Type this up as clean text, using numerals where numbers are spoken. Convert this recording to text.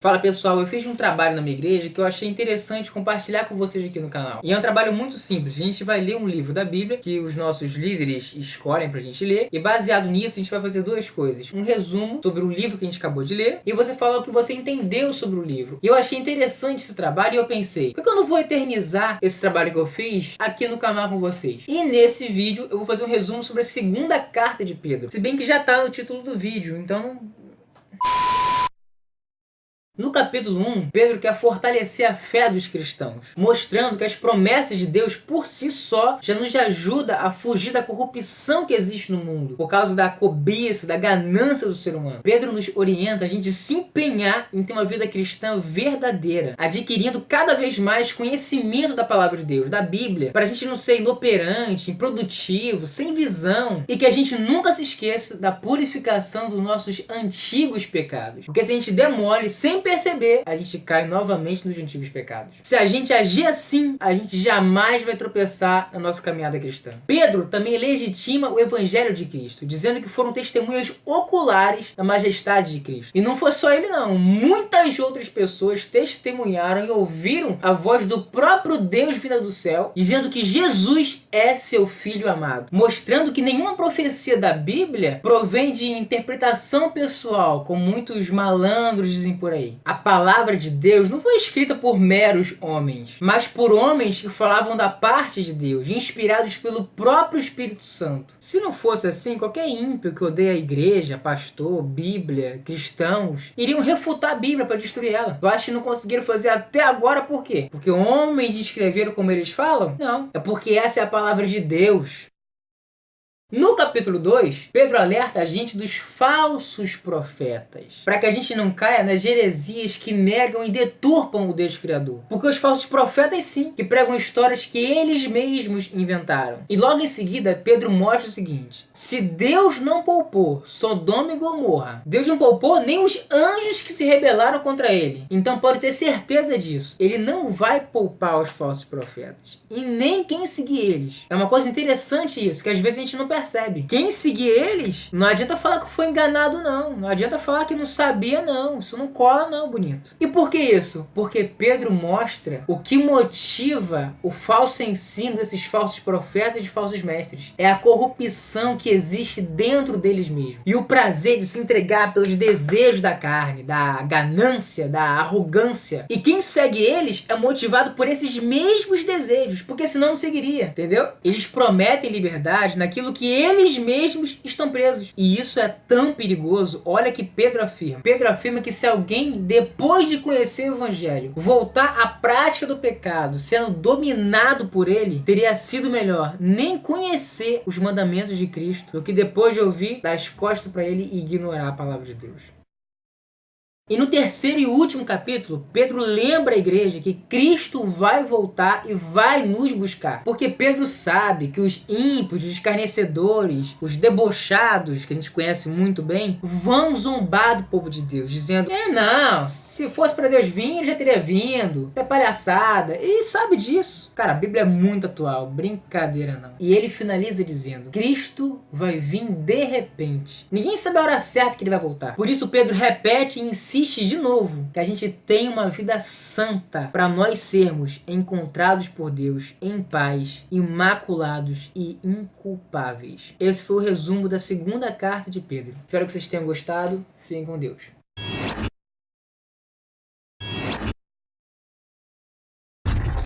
Fala pessoal, eu fiz um trabalho na minha igreja que eu achei interessante compartilhar com vocês aqui no canal. E é um trabalho muito simples, a gente vai ler um livro da Bíblia que os nossos líderes escolhem pra gente ler. E baseado nisso a gente vai fazer duas coisas. Um resumo sobre o livro que a gente acabou de ler e você fala o que você entendeu sobre o livro. E eu achei interessante esse trabalho e eu pensei, por que eu não vou eternizar esse trabalho que eu fiz aqui no canal com vocês? E nesse vídeo eu vou fazer um resumo sobre a segunda carta de Pedro. Se bem que já tá no título do vídeo, então... No capítulo 1, Pedro quer fortalecer a fé dos cristãos, mostrando que as promessas de Deus por si só já nos ajuda a fugir da corrupção que existe no mundo, por causa da cobiça, da ganância do ser humano. Pedro nos orienta a gente se empenhar em ter uma vida cristã verdadeira, adquirindo cada vez mais conhecimento da palavra de Deus, da Bíblia, para a gente não ser inoperante, improdutivo, sem visão, e que a gente nunca se esqueça da purificação dos nossos antigos pecados. Porque se a gente demole sem perceber, a gente cai novamente nos antigos pecados. Se a gente agir assim, a gente jamais vai tropeçar na nossa caminhada cristã. Pedro também legitima o evangelho de Cristo, dizendo que foram testemunhas oculares da majestade de Cristo. E não foi só ele não, muitas outras pessoas testemunharam e ouviram a voz do próprio Deus vinda do céu, dizendo que Jesus é seu Filho amado, mostrando que nenhuma profecia da Bíblia provém de interpretação pessoal, como muitos malandros dizem por aí. A palavra de Deus não foi escrita por meros homens, mas por homens que falavam da parte de Deus, inspirados pelo próprio Espírito Santo. Se não fosse assim, qualquer ímpio que odeia a igreja, pastor, Bíblia, cristãos, iriam refutar a Bíblia para destruir ela. Tu acha que não conseguiram fazer até agora por quê? Porque homens escreveram como eles falam? Não, é porque essa é a palavra de Deus. No capítulo 2, Pedro alerta a gente dos falsos profetas, para que a gente não caia nas heresias que negam e deturpam o Deus Criador. Porque os falsos profetas sim, que pregam histórias que eles mesmos inventaram. E logo em seguida, Pedro mostra o seguinte: se Deus não poupou Sodoma e Gomorra, Deus não poupou nem os anjos que se rebelaram contra ele. Então pode ter certeza disso, ele não vai poupar os falsos profetas, e nem quem seguir eles. É uma coisa interessante isso, que às vezes a gente não percebe. Quem seguir eles, não adianta falar que foi enganado não, não adianta falar que não sabia não, isso não cola não, bonito. E por que isso? Porque Pedro mostra o que motiva o falso ensino desses falsos profetas e falsos mestres. É a corrupção que existe dentro deles mesmos, e o prazer de se entregar pelos desejos da carne, da ganância, da arrogância. E quem segue eles é motivado por esses mesmos desejos, porque senão não seguiria, entendeu? Eles prometem liberdade naquilo que eles mesmos estão presos. E isso é tão perigoso. Olha que Pedro afirma. Pedro afirma que se alguém, depois de conhecer o evangelho, voltar à prática do pecado, sendo dominado por ele, teria sido melhor nem conhecer os mandamentos de Cristo do que depois de ouvir, dar as costas para ele e ignorar a palavra de Deus. E no terceiro e último capítulo, Pedro lembra a igreja que Cristo vai voltar e vai nos buscar. Porque Pedro sabe que os ímpios, os escarnecedores, os debochados, que a gente conhece muito bem, vão zombar do povo de Deus, dizendo: não, se fosse para Deus vir, ele já teria vindo. Isso é palhaçada. Ele sabe disso. Cara, a Bíblia é muito atual, brincadeira não. E ele finaliza dizendo: Cristo vai vir de repente. Ninguém sabe a hora certa que ele vai voltar. Por isso Pedro repete e insiste de novo que a gente tem uma vida santa para nós sermos encontrados por Deus em paz, imaculados e inculpáveis. Esse foi o resumo da segunda carta de Pedro. Espero que vocês tenham gostado. Fiquem com Deus.